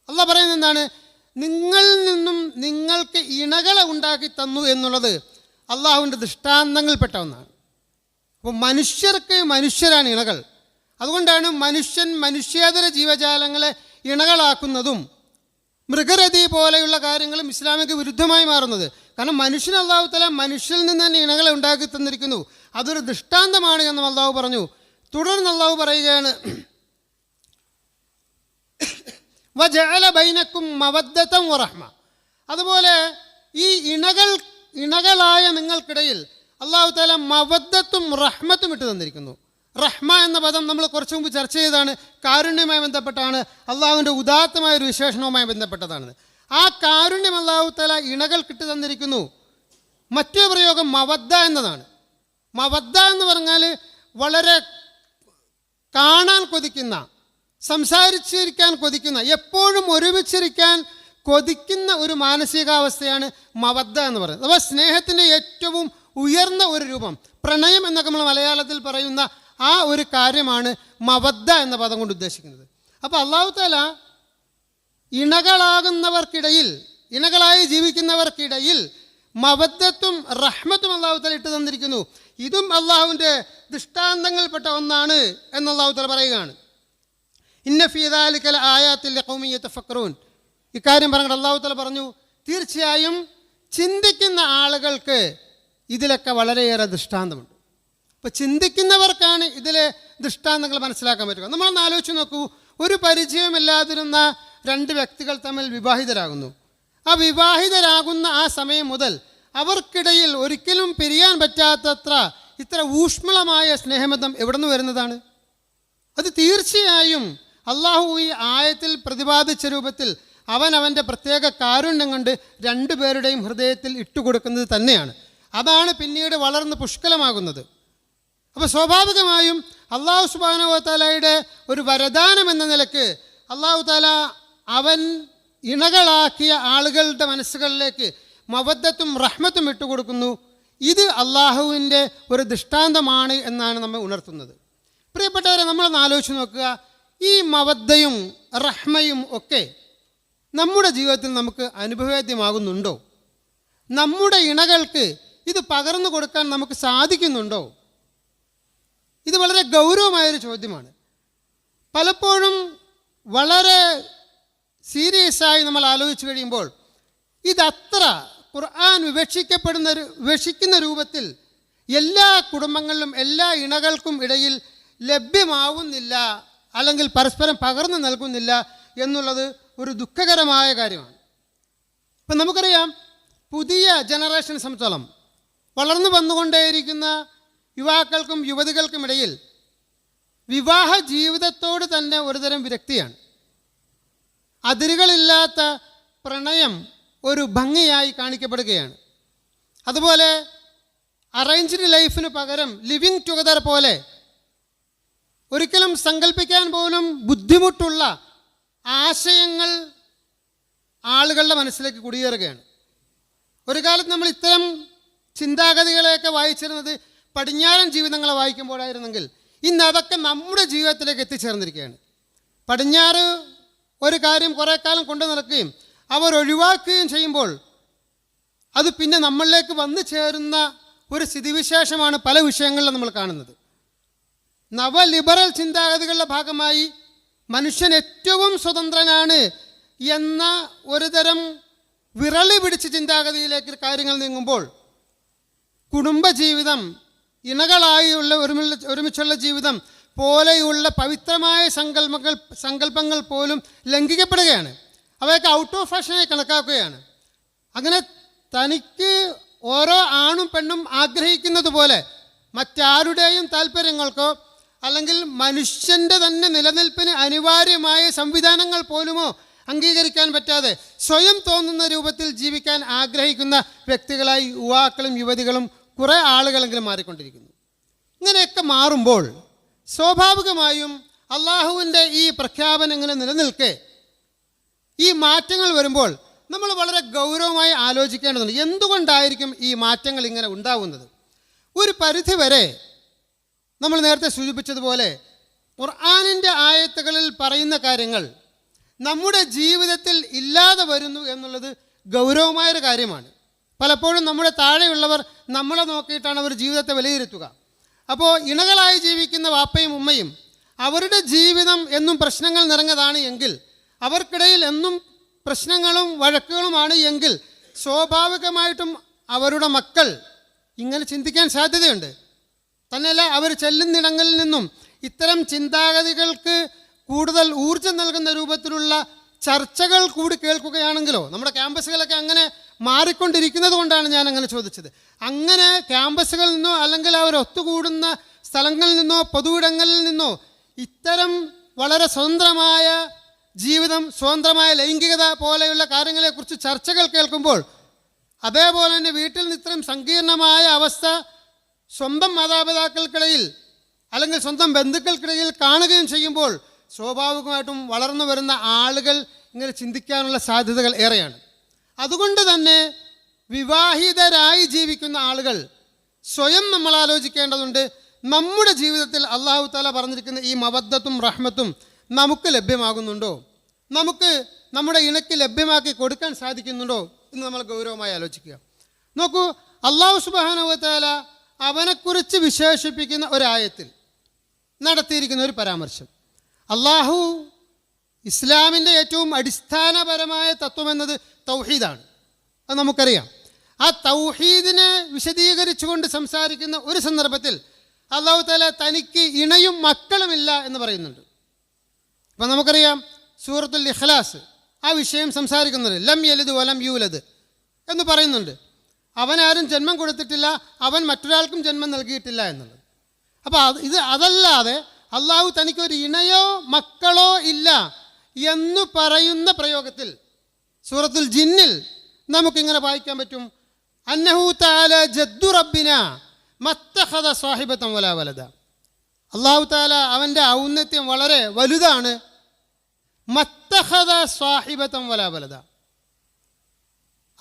അല്ലാഹ് പറയുന്നത് എന്താണ്? നിങ്ങളിൽ നിന്നും നിങ്ങൾക്ക് ഇണകളെ ഉണ്ടാക്കി തന്നു എന്നുള്ളത് അള്ളാഹുവിൻ്റെ ദൃഷ്ടാന്തങ്ങളിൽപ്പെട്ട ഒന്നാണ്. അപ്പോൾ മനുഷ്യരാണ് ഇണകൾ. അതുകൊണ്ടാണ് മനുഷ്യേതര ജീവജാലങ്ങളെ ഇണകളാക്കുന്നതും മൃഗരതി പോലെയുള്ള കാര്യങ്ങളും ഇസ്ലാമിക വിരുദ്ധമായി മാറുന്നത്. കാരണം മനുഷ്യൻ അള്ളാഹു തആല മനുഷ്യരിൽ നിന്ന് തന്നെ ഇണകളെ ഉണ്ടാക്കി തന്നിരിക്കുന്നു. അതൊരു ദൃഷ്ടാന്തമാണ് എന്നും അള്ളാഹു പറഞ്ഞു. തുടർന്ന് അള്ളാഹു പറയുകയാണ്: വജഅല ബൈനക്കും മവദ്ദതൻ വറഹ്മ. അതുപോലെ ഈ ഇണകളായ നിങ്ങൾക്കിടയിൽ അള്ളാഹു തആല മവദ്ദത്തും റഹ്മത്തും ഇട്ട് തന്നിരിക്കുന്നു. റഹ്മ എന്ന പദം നമ്മൾ കുറച്ചു മുമ്പ് ചർച്ച ചെയ്തതാണ്. കാരുണ്യവുമായി ബന്ധപ്പെട്ടാണ്, അള്ളാഹുവിൻ്റെ ഉദാത്തമായ ഒരു വിശേഷണവുമായി ബന്ധപ്പെട്ടതാണ്. ആ കാരുണ്യം അള്ളാഹു തആല ഇണകൾക്കിട്ട് തന്നിരിക്കുന്നു. മറ്റൊരു പ്രയോഗം മവദ്ദ എന്നതാണ്. മവദ്ദ എന്ന് പറഞ്ഞാൽ വളരെ കാണാൻ കൊതിക്കുന്ന, സംസാരിച്ചിരിക്കാൻ കൊതിക്കുന്ന, എപ്പോഴും ഒരുമിച്ചിരിക്കാൻ കൊതിക്കുന്ന ഒരു മാനസികാവസ്ഥയാണ് മവദ്ദ എന്ന് പറയുന്നത്. അപ്പോൾ സ്നേഹത്തിൻ്റെ ഏറ്റവും ഉയർന്ന ഒരു രൂപം, പ്രണയം എന്നൊക്കെ നമ്മൾ മലയാളത്തിൽ പറയുന്ന ആ ഒരു കാര്യമാണ് മവദ്ദ എന്ന പദം കൊണ്ട് ഉദ്ദേശിക്കുന്നത്. അപ്പോൾ അള്ളാഹു തആല ഇണകളായി ജീവിക്കുന്നവർക്കിടയിൽ മവദ്ദത്തും റഹ്മത്തും അള്ളാഹു തആല ഇട്ട് തന്നിരിക്കുന്നു. ഇതും അള്ളാഹുവിൻ്റെ ദൃഷ്ടാന്തങ്ങളിൽപ്പെട്ട ഒന്നാണ് എന്ന് അള്ളാഹു തആല പറയുകയാണ്. ഇന്ന ഫീ ദാലിക ലആയാത്തിൻ ലിഖൗമിൻ യതഫക്കറൂൻ. ഇക്കാര്യം പറഞ്ഞിട്ട് അള്ളാഹു തആല പറഞ്ഞു, തീർച്ചയായും ചിന്തിക്കുന്ന ആളുകൾക്ക് ഇതിലൊക്കെ വളരെയേറെ ദൃഷ്ടാന്തമുണ്ട്. അപ്പോൾ ചിന്തിക്കുന്നവർക്കാണ് ഇതിലെ ദൃഷ്ടാന്തങ്ങൾ മനസ്സിലാക്കാൻ പറ്റുക. നമ്മളൊന്ന് ആലോചിച്ച് നോക്കൂ, ഒരു പരിചയമില്ലാതിരുന്ന 2 വ്യക്തികൾ തമ്മിൽ വിവാഹിതരാകുന്നു. ആ വിവാഹിതരാകുന്ന ആ സമയം മുതൽ അവർക്കിടയിൽ ഒരിക്കലും പിരിയാൻ പറ്റാത്തത്ര ഇത്ര ഊഷ്മളമായ സ്നേഹബന്ധം എവിടെ നിന്ന് വരുന്നതാണ്? അത് തീർച്ചയായും അള്ളാഹു ഈ ആയത്തിൽ പ്രതിപാദിച്ച രൂപത്തിൽ അവൻ്റെ പ്രത്യേക കാരുണ്യം കൊണ്ട് 2 പേരുടെയും ഹൃദയത്തിൽ ഇട്ടുകൊടുക്കുന്നത് തന്നെയാണ്. അതാണ് പിന്നീട് വളർന്ന് പുഷ്കലമാകുന്നത്. അപ്പോൾ സ്വാഭാവികമായും അള്ളാഹു സുബ്ഹാനഹു വ തആലയുടെ ഒരു വരദാനം എന്ന നിലക്ക് അള്ളാഹു തആല അവൻ ഇണകളാക്കിയ ആളുകളുടെ മനസ്സുകളിലേക്ക് മവദ്ദത്തും റഹ്മത്തും ഇട്ടുകൊടുക്കുന്നു. ഇത് അള്ളാഹുവിൻ്റെ ഒരു ദൃഷ്ടാന്തമാണ് എന്നാണ് നമ്മെ ഉണർത്തുന്നത്. പ്രിയപ്പെട്ടവരെ, നമ്മളൊന്ന് ആലോചിച്ച് നോക്കുക. ഈ മവദ്ദയും റഹ്മയും ഒക്കെ നമ്മുടെ ജീവിതത്തിൽ നമുക്ക് അനുഭവേദ്യമാകുന്നുണ്ടോ? നമ്മുടെ ഇണകൾക്ക് ഇത് പകർന്നു കൊടുക്കാൻ നമുക്ക് സാധിക്കുന്നുണ്ടോ? ഇത് വളരെ ഗൗരവമായൊരു ചോദ്യമാണ്. പലപ്പോഴും വളരെ സീരിയസായി നമ്മൾ ആലോചിച്ച് കഴിയുമ്പോൾ ഇതത്ര ഖുർആൻ വിവക്ഷിക്കുന്ന രൂപത്തിൽ എല്ലാ കുടുംബങ്ങളിലും എല്ലാ ഇണകൾക്കും ഇടയിൽ ലഭ്യമാവുന്നില്ല, അല്ലെങ്കിൽ പരസ്പരം പകർന്നു നൽകുന്നില്ല എന്നുള്ളത് ഒരു ദുഃഖകരമായ കാര്യമാണ്. ഇപ്പം നമുക്കറിയാം, പുതിയ ജനറേഷനെ സംബന്ധിച്ചോളം വളർന്നു വന്നുകൊണ്ടേയിരിക്കുന്ന യുവാക്കൾക്കും യുവതികൾക്കും ഇടയിൽ വിവാഹ ജീവിതത്തോട് തന്നെ ഒരുതരം വിരക്തിയാണ്. അതിരുകളില്ലാത്ത പ്രണയം ഒരു ഭംഗിയായി കാണിക്കപ്പെടുകയാണ്. അതുപോലെ അറേഞ്ച്ഡ് ലൈഫിന് പകരം ലിവിങ് ടുഗദർ പോലെ ഒരിക്കലും സങ്കല്പിക്കാൻ പോലും ബുദ്ധിമുട്ടുള്ള ആശയങ്ങൾ ആളുകളുടെ മനസ്സിലേക്ക് കുടിയേറുകയാണ്. ഒരു കാലത്ത് നമ്മൾ ഇത്തരം ചിന്താഗതികളെയൊക്കെ വായിച്ചിരുന്നത് പടിഞ്ഞാറൻ ജീവിതങ്ങളെ വായിക്കുമ്പോഴായിരുന്നെങ്കിൽ ഇന്ന് അതൊക്കെ നമ്മുടെ ജീവിതത്തിലേക്ക് എത്തിച്ചേർന്നിരിക്കുകയാണ്. പടിഞ്ഞാറ് ഒരു കാര്യം കുറേ കാലം കൊണ്ടു നടക്കുകയും അവർ ഒഴിവാക്കുകയും ചെയ്യുമ്പോൾ അത് പിന്നെ നമ്മളിലേക്ക് വന്നു ചേരുന്ന ഒരു സ്ഥിതിവിശേഷമാണ് പല വിഷയങ്ങളിലും നമ്മൾ കാണുന്നത്. നവ ലിബറൽ ചിന്താഗതികളുടെ ഭാഗമായി മനുഷ്യൻ ഏറ്റവും സ്വതന്ത്രനാണ് എന്ന ഒരുതരം വിരളി പിടിച്ച ചിന്താഗതിയിലേക്ക് കാര്യങ്ങൾ നീങ്ങുമ്പോൾ കുടുംബജീവിതം, ഇണകളായുള്ള ഒരുമിച്ചുള്ള ജീവിതം പോലെയുള്ള പവിത്രമായ സങ്കല്പങ്ങൾ പോലും ലംഘിക്കപ്പെടുകയാണ്. അവയൊക്കെ ഔട്ട് ഓഫ് ഫാഷനായി കണക്കാക്കുകയാണ്. അങ്ങനെ തനിക്ക് ഓരോ ആണും പെണ്ണും ആഗ്രഹിക്കുന്നത് പോലെ മറ്റാരുടെയും താല്പര്യങ്ങൾക്കോ അല്ലെങ്കിൽ മനുഷ്യൻ്റെ തന്നെ നിലനിൽപ്പിന് അനിവാര്യമായ സംവിധാനങ്ങൾ പോലുമോ അംഗീകരിക്കാൻ പറ്റാതെ സ്വയം തോന്നുന്ന രൂപത്തിൽ ജീവിക്കാൻ ആഗ്രഹിക്കുന്ന വ്യക്തികളായി യുവാക്കളും യുവതികളും കുറേ ആളുകളെങ്കിലും മാറിക്കൊണ്ടിരിക്കുന്നു. ഇങ്ങനെയൊക്കെ മാറുമ്പോൾ സ്വാഭാവികമായും അള്ളാഹുവിൻ്റെ ഈ പ്രഖ്യാപനം ഇങ്ങനെ നിലനിൽക്കെ ഈ മാറ്റങ്ങൾ വരുമ്പോൾ നമ്മൾ വളരെ ഗൗരവമായി ആലോചിക്കേണ്ടതുണ്ട്. എന്തുകൊണ്ടായിരിക്കും ഈ മാറ്റങ്ങൾ ഇങ്ങനെ ഉണ്ടാവുന്നത്? ഒരു പരിധിവരെ നമ്മൾ നേരത്തെ സൂചിപ്പിച്ചതുപോലെ ഖുർആനിൻ്റെ ആയത്തുകളിൽ പറയുന്ന കാര്യങ്ങൾ നമ്മുടെ ജീവിതത്തിൽ ഇല്ലാതെ വരുന്നു എന്നുള്ളത് ഗൗരവമായൊരു കാര്യമാണ്. പലപ്പോഴും നമ്മുടെ താഴെയുള്ളവർ നമ്മളെ നോക്കിയിട്ടാണ് അവർ ജീവിതത്തെ വിലയിരുത്തുക. അപ്പോൾ ഇണകളായി ജീവിക്കുന്ന വാപ്പയും ഉമ്മയും അവരുടെ ജീവിതം എന്നും പ്രശ്നങ്ങൾ നിറഞ്ഞതാണ് എങ്കിൽ, അവർക്കിടയിൽ എന്നും പ്രശ്നങ്ങളും വഴക്കുകളുമാണ് എങ്കിൽ, സ്വാഭാവികമായിട്ടും അവരുടെ മക്കൾ ഇങ്ങനെ ചിന്തിക്കാൻ സാധ്യതയുണ്ട്. തന്നെയല്ല, അവർ ചെല്ലുന്നിടങ്ങളിൽ നിന്നും ഇത്തരം ചിന്താഗതികൾക്ക് കൂടുതൽ ഊർജം നൽകുന്ന രൂപത്തിലുള്ള ചർച്ചകൾ കൂടി കേൾക്കുകയാണെങ്കിലോ, നമ്മുടെ ക്യാമ്പസുകളൊക്കെ അങ്ങനെ മാറിക്കൊണ്ടിരിക്കുന്നത് കൊണ്ടാണ് ഞാൻ അങ്ങനെ ചോദിച്ചത്. അങ്ങനെ ക്യാമ്പസുകളിൽ നിന്നോ അല്ലെങ്കിൽ അവർ ഒത്തുകൂടുന്ന സ്ഥലങ്ങളിൽ നിന്നോ പൊതുവിടങ്ങളിൽ നിന്നോ ഇത്തരം വളരെ സ്വതന്ത്രമായ ജീവിതം, സ്വതന്ത്രമായ ലൈംഗികത പോലെയുള്ള കാര്യങ്ങളെക്കുറിച്ച് ചർച്ചകൾ കേൾക്കുമ്പോൾ, അതേപോലെ തന്നെ വീട്ടിൽ നിന്ന് ഇത്രയും സങ്കീർണമായ അവസ്ഥ സ്വന്തം മാതാപിതാക്കൾക്കിടയിൽ അല്ലെങ്കിൽ സ്വന്തം ബന്ധുക്കൾക്കിടയിൽ കാണുകയും ചെയ്യുമ്പോൾ സ്വാഭാവികമായിട്ടും വളർന്നു വരുന്ന ആളുകൾ ഇങ്ങനെ ചിന്തിക്കാനുള്ള സാധ്യതകൾ ഏറെയാണ്. അതുകൊണ്ട് തന്നെ വിവാഹിതരായി ജീവിക്കുന്ന ആളുകൾ സ്വയം നമ്മൾ ആലോചിക്കേണ്ടതുണ്ട്. നമ്മുടെ ജീവിതത്തിൽ അള്ളാഹു തആല പറഞ്ഞിരിക്കുന്ന ഈ മവദ്ദത്തും റഹ്മത്തും നമുക്ക് ലഭ്യമാകുന്നുണ്ടോ? നമുക്ക് നമ്മുടെ ഇണയ്ക്ക് ലഭ്യമാക്കി കൊടുക്കാൻ സാധിക്കുന്നുണ്ടോ എന്ന് നമ്മൾ ഗൗരവമായി ആലോചിക്കുക. നോക്കൂ, അള്ളാഹു സുബ്ഹാനഹു വ തആല അവനെക്കുറിച്ച് വിശേഷിപ്പിക്കുന്ന ഒരായത്തിൽ നടത്തിയിരിക്കുന്ന ഒരു പരാമർശം, അള്ളാഹു ഇസ്ലാമിൻ്റെ ഏറ്റവും അടിസ്ഥാനപരമായ തത്വമെന്നത് തൗഹീദാണ്. അത് നമുക്കറിയാം. ആ തൗഹീദിനെ വിശദീകരിച്ചുകൊണ്ട് സംസാരിക്കുന്ന ഒരു സന്ദർഭത്തിൽ അള്ളാഹു തആല തനിക്ക് ഇണയും മക്കളുമില്ല എന്ന് പറയുന്നുണ്ട്. അപ്പം നമുക്കറിയാം, സൂറത്തുൽ ഇഖ്ലാസ് ആ വിഷയം സംസാരിക്കുന്നത് ലം യലിദ് വലം യൂലദ് എന്ന് പറയുന്നുണ്ട്. അവനാരും ജന്മം കൊടുത്തിട്ടില്ല, അവൻ മറ്റൊരാൾക്കും ജന്മം നൽകിയിട്ടില്ല എന്നുള്ളത്. അപ്പോൾ അതല്ലാതെ അള്ളാഹു തനിക്കൊരു ഇണയോ മക്കളോ ഇല്ല എന്ന് പറയുന്ന പ്രയോഗത്തിൽ സൂറത്തുൽ ജിന്നിൽ നമുക്കിങ്ങനെ വായിക്കാൻ പറ്റും, അന്നഹു തആല ജദ്ദു റബ്ബിന മത്തഖദ സാഹിബത്തൻ വലാ വലദ. അല്ലാഹു തആല അവൻ്റെ ഔന്നത്യം വളരെ വലുതാണ്. മത്തഖദ സാഹിബത്തൻ വലാ വലദ,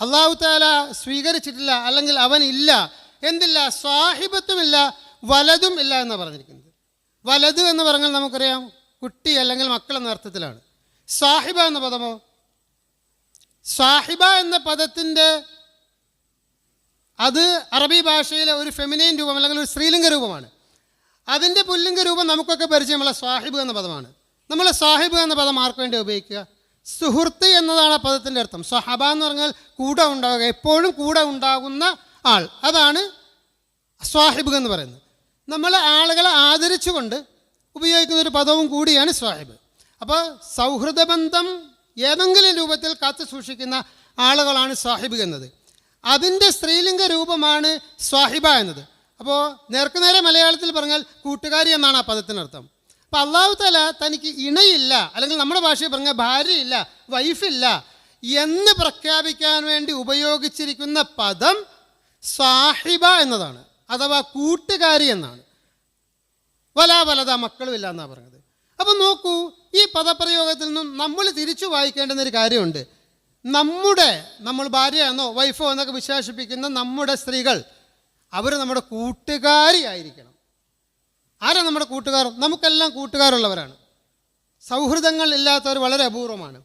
അല്ലാഹു തആല സ്വീകരിച്ചിട്ടില്ല, അല്ലെങ്കിൽ അവനില്ല എന്തില്ല, സാഹിബത്തുമില്ല വലതും ഇല്ല എന്ന് പറഞ്ഞിരിക്കുന്നത്. വലത് എന്ന് പറഞ്ഞാൽ നമുക്കറിയാം കുട്ടി അല്ലെങ്കിൽ മക്കൾ എന്ന അർത്ഥത്തിലാണ്. സാഹിബ എന്ന പദമോ, സാഹിബ എന്ന പദത്തിൻ്റെ അത് അറബി ഭാഷയിലെ ഒരു ഫെമിനൈൻ രൂപം അല്ലെങ്കിൽ ഒരു സ്ത്രീലിംഗ രൂപമാണ്. അതിൻ്റെ പുല്ലിംഗ രൂപം നമുക്കൊക്കെ പരിചയമുള്ള സാഹിബ് എന്ന പദമാണ്. നമ്മൾ സാഹിബ് എന്ന പദം ആർക്ക് വേണ്ടി ഉപയോഗിക്കുക? സുഹൃത്ത് എന്നതാണ് ആ പദത്തിൻ്റെ അർത്ഥം. സ്വഹബ എന്ന് പറഞ്ഞാൽ കൂടെ ഉണ്ടാവുക, എപ്പോഴും കൂടെ ഉണ്ടാകുന്ന ആൾ, അതാണ് സ്വാഹിബ് എന്ന് പറയുന്നത്. നമ്മൾ ആളുകളെ ആദരിച്ചുകൊണ്ട് ഉപയോഗിക്കുന്ന ഒരു പദവും കൂടിയാണ് സ്വാഹിബ്. അപ്പോൾ സൗഹൃദബന്ധം ഏതെങ്കിലും രൂപത്തിൽ കാത്തു സൂക്ഷിക്കുന്ന ആളുകളാണ് സ്വാഹിബ് എന്നത്. അതിൻ്റെ സ്ത്രീലിംഗ രൂപമാണ് സ്വാഹിബ എന്നത്. അപ്പോൾ നേർക്കുനേരെ മലയാളത്തിൽ പറഞ്ഞാൽ കൂട്ടുകാരി എന്നാണ് ആ പദത്തിനർത്ഥം. അപ്പോൾ അല്ലാഹു തആല തനിക്ക് ഇണയില്ല, അല്ലെങ്കിൽ നമ്മുടെ ഭാഷയിൽ പറഞ്ഞാൽ ഭാര്യയില്ല, വൈഫില്ല എന്ന് പ്രഖ്യാപിക്കാൻ വേണ്ടി ഉപയോഗിച്ചിരിക്കുന്ന പദം സാഹിബ എന്നതാണ്, അഥവാ കൂട്ടുകാരി എന്നാണ്. വലാ വലദ, മക്കളുമില്ല എന്നാണ് പറഞ്ഞത്. അപ്പം നോക്കൂ, ഈ പദപ്രയോഗത്തിൽ നിന്നും നമ്മൾ തിരിച്ചു വായിക്കേണ്ടുന്ന ഒരു കാര്യമുണ്ട്. നമ്മൾ ഭാര്യ എന്നോ വൈഫോ എന്നൊക്കെ വിശേഷിപ്പിക്കുന്ന നമ്മുടെ സ്ത്രീകൾ, അവർ നമ്മുടെ കൂട്ടുകാരിയായിരിക്കണം. ആരാ നമ്മുടെ കൂട്ടുകാർ? നമുക്കെല്ലാം കൂട്ടുകാരുള്ളവരാണ്. സൗഹൃദങ്ങൾ ഇല്ലാത്തവർ വളരെ അപൂർവമാണ്.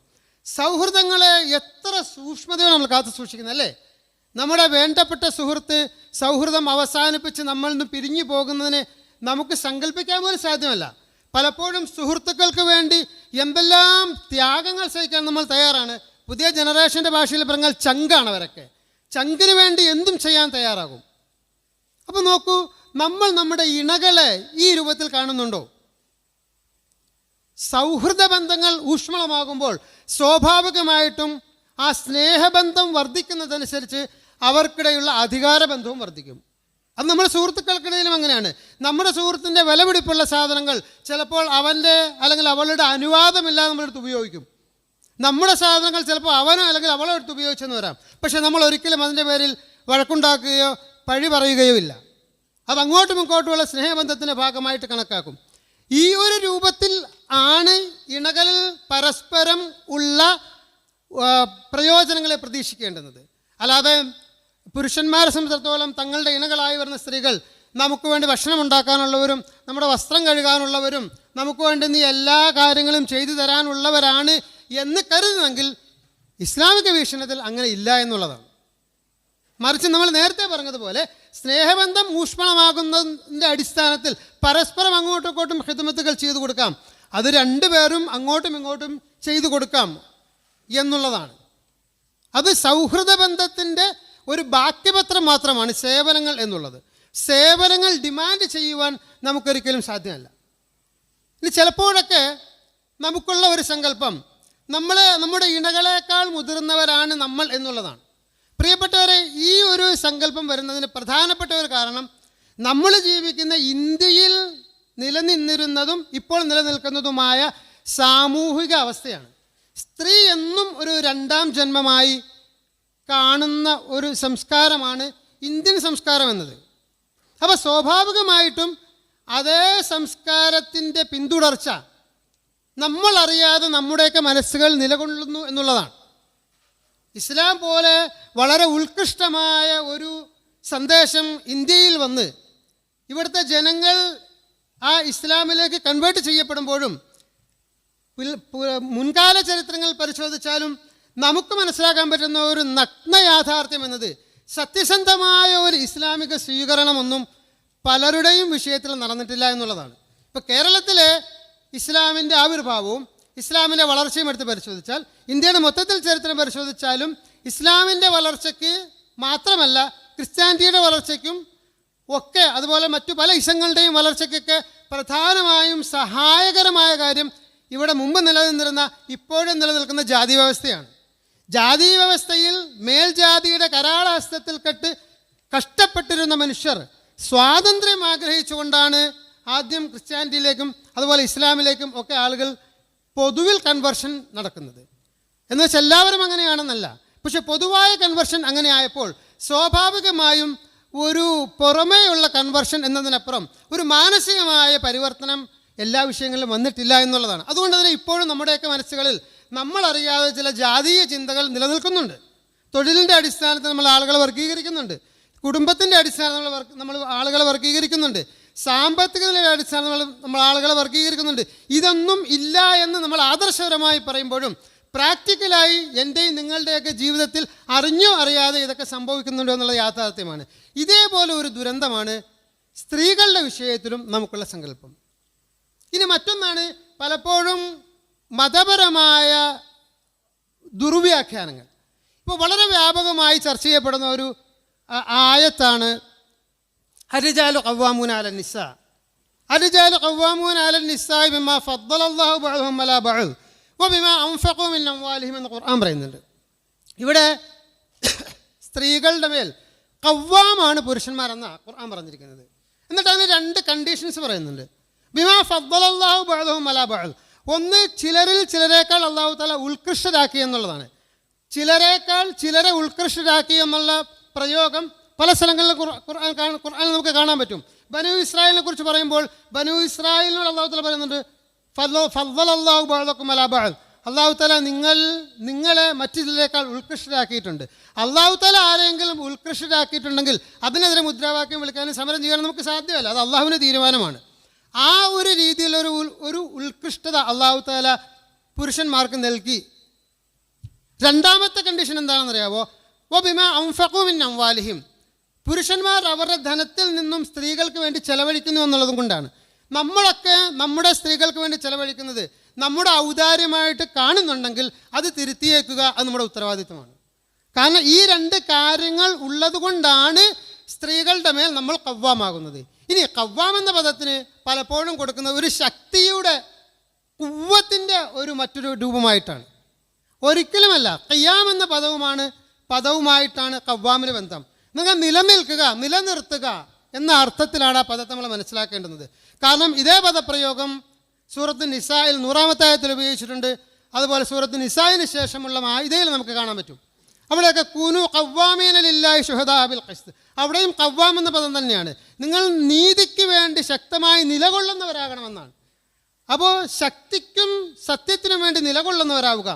സൗഹൃദങ്ങളെ എത്ര സൂക്ഷ്മതയോ നമ്മൾ കാത്തു സൂക്ഷിക്കുന്നത്, അല്ലേ? നമ്മുടെ വേണ്ടപ്പെട്ട സുഹൃത്ത് സൗഹൃദം അവസാനിപ്പിച്ച് നമ്മളിൽ നിന്ന് പിരിഞ്ഞു പോകുന്നതിന് നമുക്ക് സങ്കല്പിക്കാൻ പോലും സാധ്യമല്ല. പലപ്പോഴും സുഹൃത്തുക്കൾക്ക് വേണ്ടി എന്തെല്ലാം ത്യാഗങ്ങൾ സഹിക്കാൻ നമ്മൾ തയ്യാറാണ്. പുതിയ ജനറേഷൻ്റെ ഭാഷയിൽ പറഞ്ഞാൽ ചങ്കാണ് അവരൊക്കെ. ചങ്കിന് വേണ്ടി എന്തും ചെയ്യാൻ തയ്യാറാകും. അപ്പോൾ നോക്കൂ, നമ്മൾ നമ്മുടെ ഇണകളെ ഈ രൂപത്തിൽ കാണുന്നുണ്ടോ? സൗഹൃദ ബന്ധങ്ങൾ ഊഷ്മളമാകുമ്പോൾ സ്വാഭാവികമായിട്ടും ആ സ്നേഹബന്ധം വർദ്ധിക്കുന്നതനുസരിച്ച് അവർക്കിടയുള്ള അധികാരബന്ധവും വർദ്ധിക്കും. അത് നമ്മുടെ സുഹൃത്തുക്കൾക്കിടയിലും അങ്ങനെയാണ്. നമ്മുടെ സുഹൃത്തിൻ്റെ വിലപിടിപ്പുള്ള സാധനങ്ങൾ ചിലപ്പോൾ അവൻ്റെ അല്ലെങ്കിൽ അവളുടെ അനുവാദമില്ലാതെ നമ്മളെടുത്ത് ഉപയോഗിക്കും. നമ്മുടെ സാധനങ്ങൾ ചിലപ്പോൾ അവനോ അല്ലെങ്കിൽ അവളോ എടുത്ത് ഉപയോഗിച്ചെന്ന് വരാം. പക്ഷെ നമ്മൾ ഒരിക്കലും അതിൻ്റെ പേരിൽ വഴക്കുണ്ടാക്കുകയോ പഴി പറയുകയോ ഇല്ല. അത് അങ്ങോട്ടും ഇങ്ങോട്ടുമുള്ള സ്നേഹബന്ധത്തിൻ്റെ ഭാഗമായിട്ട് കണക്കാക്കും. ഈ ഒരു രൂപത്തിൽ ആണ് ഇണകളിൽ പരസ്പരം ഉള്ള പ്രയോജനങ്ങളെ പ്രതീക്ഷിക്കേണ്ടുന്നത്. അല്ലാതെ പുരുഷന്മാരെ സംബന്ധിച്ചിടത്തോളം തങ്ങളുടെ ഇണകളായി വരുന്ന സ്ത്രീകൾ നമുക്ക് വേണ്ടി ഭക്ഷണം ഉണ്ടാക്കാനുള്ളവരും നമ്മുടെ വസ്ത്രം കഴുകാനുള്ളവരും നമുക്ക് വേണ്ടി നീ എല്ലാ കാര്യങ്ങളും ചെയ്തു തരാനുള്ളവരാണ് എന്ന് കരുതുന്നെങ്കിൽ ഇസ്ലാമിക വീക്ഷണത്തിൽ അങ്ങനെ ഇല്ല എന്നുള്ളതാണ്. മറിച്ച് നമ്മൾ നേരത്തെ പറഞ്ഞതുപോലെ സ്നേഹബന്ധം ഊഷ്മളമാകുന്നതിൻ്റെ അടിസ്ഥാനത്തിൽ പരസ്പരം അങ്ങോട്ടും ഇങ്ങോട്ടും ഖിദ്മത്തുകൾ ചെയ്തു കൊടുക്കാം. അത് രണ്ടുപേരും അങ്ങോട്ടും ഇങ്ങോട്ടും ചെയ്തു കൊടുക്കാം എന്നുള്ളതാണ്. അത് സൗഹൃദ ബന്ധത്തിൻ്റെ ഒരു ബാക്കിപത്രം മാത്രമാണ് സേവനങ്ങൾ എന്നുള്ളത്. സേവനങ്ങൾ ഡിമാൻഡ് ചെയ്യുവാൻ നമുക്കൊരിക്കലും സാധ്യമല്ല. ഇനി ചിലപ്പോഴൊക്കെ നമുക്കുള്ള ഒരു സങ്കല്പം നമ്മുടെ ഇണകളേക്കാൾ മുതിർന്നവരാണ് നമ്മൾ എന്നുള്ളതാണ്. പ്രിയപ്പെട്ടവരെ, ഈ ഒരു സങ്കല്പം വരുന്നതിന് പ്രധാനപ്പെട്ട ഒരു കാരണം നമ്മൾ ജീവിക്കുന്ന ഇന്ത്യയിൽ നിലനിന്നിരുന്നതും ഇപ്പോൾ നിലനിൽക്കുന്നതുമായ സാമൂഹിക അവസ്ഥയാണ്. സ്ത്രീ എന്നും ഒരു രണ്ടാം ജന്മമായി കാണുന്ന ഒരു സംസ്കാരമാണ് ഇന്ത്യൻ സംസ്കാരം എന്നത്. അപ്പോൾ സ്വാഭാവികമായിട്ടും അതേ സംസ്കാരത്തിൻ്റെ പിന്തുടർച്ച നമ്മളറിയാതെ നമ്മുടെയൊക്കെ മനസ്സുകൾ നിലകൊള്ളുന്നു എന്നുള്ളതാണ്. ഇസ്ലാം പോലെ വളരെ ഉത്കൃഷ്ടമായ ഒരു സന്ദേശം ഇന്ത്യയിൽ വന്ന് ഇവിടുത്തെ ജനങ്ങൾ ആ ഇസ്ലാമിലേക്ക് കൺവേർട്ട് ചെയ്യപ്പെടുമ്പോഴും മുൻകാല ചരിത്രങ്ങൾ പരിശോധിച്ചാലും നമുക്ക് മനസ്സിലാക്കാൻ പറ്റുന്ന ഒരു നഗ്ന യാഥാർത്ഥ്യം എന്നത് സത്യസന്ധമായ ഒരു ഇസ്ലാമിക സ്വീകരണമൊന്നും പലരുടെയും വിഷയത്തിൽ നടന്നിട്ടില്ല എന്നുള്ളതാണ്. ഇപ്പോൾ കേരളത്തിലെ ഇസ്ലാമിൻ്റെ ആവിർഭാവവും ഇസ്ലാമിൻ്റെ വളർച്ചയും എടുത്ത് പരിശോധിച്ചാൽ, ഇന്ത്യയുടെ മൊത്തത്തിൽ ചരിത്രം പരിശോധിച്ചാലും ഇസ്ലാമിൻ്റെ വളർച്ചയ്ക്ക് മാത്രമല്ല ക്രിസ്ത്യാനിറ്റിയുടെ വളർച്ചയ്ക്കും ഒക്കെ, അതുപോലെ മറ്റു പല ഇസങ്ങളുടെയും വളർച്ചയ്ക്കൊക്കെ പ്രധാനമായും സഹായകരമായ കാര്യം ഇവിടെ മുമ്പ് നിലനിന്നിരുന്ന ഇപ്പോഴും നിലനിൽക്കുന്ന ജാതി വ്യവസ്ഥയാണ്. ജാതി വ്യവസ്ഥയിൽ മേൽജാതിയുടെ കരാളഹസ്തത്തിൽ കഷ്ടപ്പെട്ടിരുന്ന മനുഷ്യർ സ്വാതന്ത്ര്യം ആഗ്രഹിച്ചുകൊണ്ടാണ് ആദ്യം ക്രിസ്ത്യാനിറ്റിയിലേക്കും അതുപോലെ ഇസ്ലാമിലേക്കും ഒക്കെ ആളുകൾ പൊതുവിൽ കൺവേർഷൻ നടക്കുന്നത്. എന്ന് വെച്ചാൽ എല്ലാവരും അങ്ങനെയാണെന്നല്ല, പക്ഷെ പൊതുവായ കൺവേർഷൻ അങ്ങനെ ആയപ്പോൾ സ്വാഭാവികമായും ഒരു പുറമേയുള്ള കൺവെർഷൻ എന്നതിനപ്പുറം ഒരു മാനസികമായ പരിവർത്തനം എല്ലാ വിഷയങ്ങളിലും വന്നിട്ടില്ല എന്നുള്ളതാണ്. അതുകൊണ്ട് തന്നെ ഇപ്പോഴും നമ്മുടെയൊക്കെ മനസ്സുകളിൽ നമ്മളറിയാതെ ചില ജാതീയ ചിന്തകൾ നിലനിൽക്കുന്നുണ്ട്. തൊഴിലിൻ്റെ അടിസ്ഥാനത്തിൽ നമ്മൾ ആളുകളെ വർഗീകരിക്കുന്നുണ്ട്, കുടുംബത്തിൻ്റെ അടിസ്ഥാനത്തിൽ നമ്മൾ ആളുകളെ വർഗീകരിക്കുന്നുണ്ട്, സാമ്പത്തികതയുടെ അടിസ്ഥാനത്തിൽ നമ്മൾ ആളുകളെ വർഗീകരിക്കുന്നുണ്ട്. ഇതൊന്നും ഇല്ല എന്ന് നമ്മൾ ആദർശപരമായി പറയുമ്പോഴും പ്രാക്ടിക്കലായി എൻ്റെയും നിങ്ങളുടെയൊക്കെ ജീവിതത്തിൽ അറിഞ്ഞോ അറിയാതെ ഇതൊക്കെ സംഭവിക്കുന്നുണ്ടോ എന്നുള്ള യാഥാർത്ഥ്യമാണ്. ഇതേപോലെ ഒരു ദുരന്തമാണ് സ്ത്രീകളുടെ വിഷയത്തിലും നമുക്കുള്ള സങ്കല്പം. ഇനി മറ്റൊന്നാണ് പലപ്പോഴും മതപരമായ ദുർവ്യാഖ്യാനങ്ങൾ. ഇപ്പോൾ വളരെ വ്യാപകമായി ചർച്ച ചെയ്യപ്പെടുന്ന ഒരു ആയത്താണ് അർരിജാലു ഖവ്വാമൂന അലൻ നിസാ. അർരിജാലു ഖവ്വാമൂന അലൻ നിസാ ബിമാ ഫദ്ദലല്ലാഹു ബഅദഹും അലാ ബഅദ് വബിമാ അൻഫഖൂ മിൻ അംവാലിഹിം എന്ന് ഖുർആൻ പറയുന്നുണ്ട്. ഇവിടെ സ്ത്രീകളുടെ മേൽ ഖവ്വാമാണ് പുരുഷന്മാരെന്നാണ് ഖുർആൻ പറഞ്ഞിരിക്കുന്നത്. എന്നിട്ട് അതിന് 2 കണ്ടീഷൻസ് പറയുന്നുണ്ട്. ബിമാ ഫദ്ദലല്ലാഹു ബഅദഹും അലാ ബഅദ്, ഒന്ന് ചിലരിൽ ചിലരേക്കാൾ അല്ലാഹു തആല ഉത്കൃഷ്ടരാക്കി എന്നുള്ളതാണ്. ചിലരെ ഉത്കൃഷ്ടരാക്കി എന്നുള്ള പ്രയോഗം പല സ്ഥലങ്ങളിലും ഖുർആനിൽ നമുക്ക് കാണാൻ പറ്റും. ബനു ഇസ്രായേലിനെ കുറിച്ച് പറയുമ്പോൾ ബനു ഇസ്രായേലിനോട് അല്ലാഹു തആല പറയുന്നുണ്ട് ഫദ്ദലല്ലാഹു ബഅദക്കും അലാ ബഅദ്, അല്ലാഹു തആല നിങ്ങളെ മറ്റു ചിലരേക്കാൾ ഉത്കൃഷ്ടരാക്കിയിട്ടുണ്ട്. അല്ലാഹു തആല ആരെങ്കിലും ഉത്കൃഷ്ടരാക്കിയിട്ടുണ്ടെങ്കിൽ അതിനെതിരെ മുദ്രാവാക്യം വിളിക്കാനും സമരം ചെയ്യാനും നമുക്ക് സാധ്യമല്ല. അത് അള്ളാഹുവിൻ്റെ തീരുമാനമാണ്. ആ ഒരു രീതിയിലൊരു ഉത്കൃഷ്ടത അല്ലാഹു തആല പുരുഷന്മാർക്ക് നൽകി. രണ്ടാമത്തെ കണ്ടീഷൻ എന്താണെന്നറിയാവോ? വബിമാ അൻഫഖൂ മിൻ അംവാലിഹിം, പുരുഷന്മാർ അവരുടെ ധനത്തിൽ നിന്നും സ്ത്രീകൾക്ക് വേണ്ടി ചെലവഴിക്കുന്നു എന്നുള്ളതും കൊണ്ടാണ്. നമ്മളൊക്കെ നമ്മുടെ സ്ത്രീകൾക്ക് വേണ്ടി ചെലവഴിക്കുന്നത് നമ്മുടെ ഔദാര്യമായിട്ട് കാണുന്നുണ്ടെങ്കിൽ അത് തിരുത്തിയേക്കുക, അത് നമ്മുടെ ഉത്തരവാദിത്വമാണ്. കാരണം ഈ 2 കാര്യങ്ങൾ ഉള്ളത് കൊണ്ടാണ് സ്ത്രീകളുടെ മേൽ നമ്മൾ ഖവ്വാമാകുന്നത്. ഇനി ഖവ്വാം എന്ന പദത്തിന് പലപ്പോഴും കൊടുക്കുന്ന ഒരു ശക്തിയുടെ ഖുവ്വത്തിൻ്റെ മറ്റൊരു രൂപമായിട്ടാണ്. ഒരിക്കലുമല്ല. ഖിയാം എന്ന പദവുമായിട്ടാണ് ഖവ്വാമിന് ബന്ധം. നിങ്ങൾ നിലനിർത്തുക എന്ന അർത്ഥത്തിലാണ് ആ പദത്തെ നമ്മൾ മനസ്സിലാക്കേണ്ടുന്നത്. കാരണം ഇതേ പദപ്രയോഗം സൂറത്ത് നിസായിൽ 100-ാമത്തെ ആയത്തിൽ ഉപയോഗിച്ചിട്ടുണ്ട്. അതുപോലെ സൂറത്ത് നിസായിന് ശേഷമുള്ള മാഇദയിൽ നമുക്ക് കാണാൻ പറ്റും. അവിടെയൊക്കെ കൂനു ഖവ്വാമീന ലില്ലാഹി ശുഹദാ ബിൽ ഖിസ്ത്, അവിടെയും ഖവ്വാം എന്ന പദം തന്നെയാണ്. നിങ്ങൾ നീതിക്ക് വേണ്ടി ശക്തമായി നിലകൊള്ളുന്നവരാകണമെന്നാണ്. അപ്പോൾ ശക്തിക്കും സത്യത്തിനും വേണ്ടി നിലകൊള്ളുന്നവരാവുക,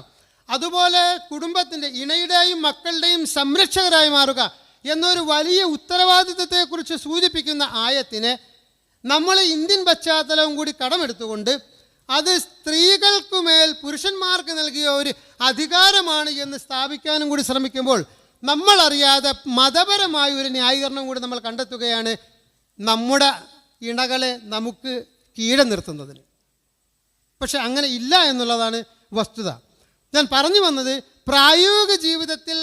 അതുപോലെ കുടുംബത്തിൻ്റെ ഇണയുടെയും മക്കളുടെയും സംരക്ഷകരായി മാറുക എന്നൊരു വലിയ ഉത്തരവാദിത്വത്തെക്കുറിച്ച് സൂചിപ്പിക്കുന്ന ആയത്തിനെ നമ്മൾ ഇന്ത്യൻ പശ്ചാത്തലവും കൂടി കടമെടുത്തുകൊണ്ട് അത് സ്ത്രീകൾക്കുമേൽ പുരുഷന്മാർക്ക് നൽകിയ ഒരു അധികാരമാണ് എന്ന് സ്ഥാപിക്കാനും കൂടി ശ്രമിക്കുമ്പോൾ നമ്മളറിയാതെ മതപരമായ ഒരു ന്യായീകരണം കൂടി നമ്മൾ കണ്ടെത്തുകയാണ് നമ്മുടെ ഇണകളെ നമുക്ക് കീഴെ നിർത്തുന്നതിന്. പക്ഷെ അങ്ങനെ ഇല്ല എന്നുള്ളതാണ് വസ്തുത. ഞാൻ പറഞ്ഞു വന്നത്, പ്രായോഗിക ജീവിതത്തിൽ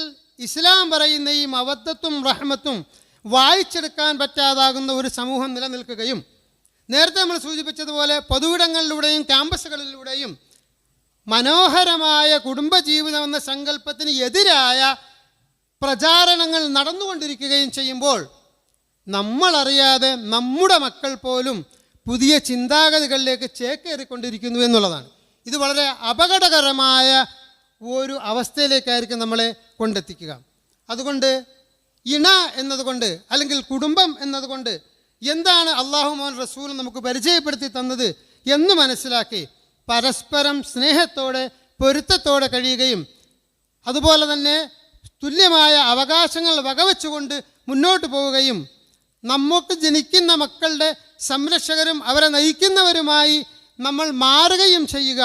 ഇസ്ലാം പറയുന്ന ഈ മവദ്ദത്തും റഹ്മത്തും വായിച്ചെടുക്കാൻ പറ്റാതാകുന്ന ഒരു സമൂഹം നിലനിൽക്കുകയും നേരത്തെ നമ്മൾ സൂചിപ്പിച്ചതുപോലെ പൊതുവിടങ്ങളിലൂടെയും ക്യാമ്പസുകളിലൂടെയും മനോഹരമായ കുടുംബജീവിതം എന്ന സങ്കല്പത്തിന് എതിരായ പ്രചാരണങ്ങൾ നടന്നുകൊണ്ടിരിക്കുകയും ചെയ്യുമ്പോൾ നമ്മളറിയാതെ നമ്മുടെ മക്കൾ പോലും പുതിയ ചിന്താഗതികളിലേക്ക് ചേക്കേറിക്കൊണ്ടിരിക്കുന്നു എന്നുള്ളതാണ്. ഇത് വളരെ അപകടകരമായ ഒരു അവസ്ഥയിലേക്കായിരിക്കും നമ്മളെ കൊണ്ടെത്തിക്കുക. അതുകൊണ്ട് ഇണ എന്നതുകൊണ്ട് അല്ലെങ്കിൽ കുടുംബം എന്നതുകൊണ്ട് എന്താണ് അള്ളാഹുവും റസൂലും നമുക്ക് പരിചയപ്പെടുത്തി തന്നത് എന്ന് മനസ്സിലാക്കി പരസ്പരം സ്നേഹത്തോടെ പൊരുത്തത്തോടെ കഴിയുകയും അതുപോലെ തന്നെ തുല്യമായ അവകാശങ്ങൾ വകവെച്ചുകൊണ്ട് മുന്നോട്ട് പോവുകയും നമുക്ക് ജനിക്കുന്ന മക്കളുടെ സംരക്ഷകരും അവരെ നയിക്കുന്നവരുമായി നമ്മൾ മാറുകയും ചെയ്യുക.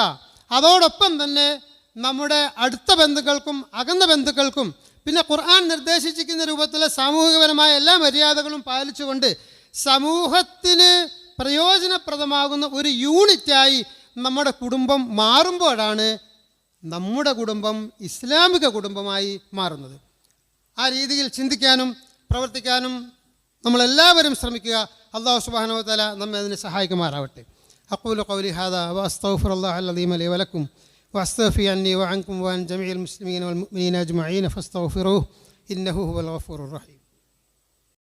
അതോടൊപ്പം തന്നെ നമ്മുടെ അടുത്ത ബന്ധുക്കൾക്കും അകന്ന ബന്ധുക്കൾക്കും പിന്നെ ഖുർആൻ നിർദ്ദേശിച്ചിരിക്കുന്ന രൂപത്തിലെ സാമൂഹികപരമായ എല്ലാ മര്യാദകളും പാലിച്ചുകൊണ്ട് സമൂഹത്തിന് പ്രയോജനപ്രദമാകുന്ന ഒരു യൂണിറ്റായി നമ്മുടെ കുടുംബം മാറുമ്പോഴാണ് നമ്മുടെ കുടുംബം ഇസ്ലാമിക കുടുംബമായി മാറുന്നത്. ആ രീതിയിൽ ചിന്തിക്കാനും പ്രവർത്തിക്കാനും നമ്മളെല്ലാവരും ശ്രമിക്കുക. അല്ലാഹു സുബ്ഹാനഹു വ തആല നമ്മെ അതിന് സഹായിക്കുമാറാവട്ടെ. അഖൂലു ഖൗലി ഹാദാ വഅസ്തഗ്ഫിറുല്ലാഹൽ അലീമ ലി വലക്കും വഅസ്തഗ്ഫിറു അന്നി വഅൻകും വഅൻ ജമീഇൽ മുസ്ലിമീന വൽ മുഅ്മിനീന അജ്മഈൻ ഫസ്തഗ്ഫിറൂഹു ഇന്നഹു ഹുവൽ ഗഫൂറുർ റഹീം.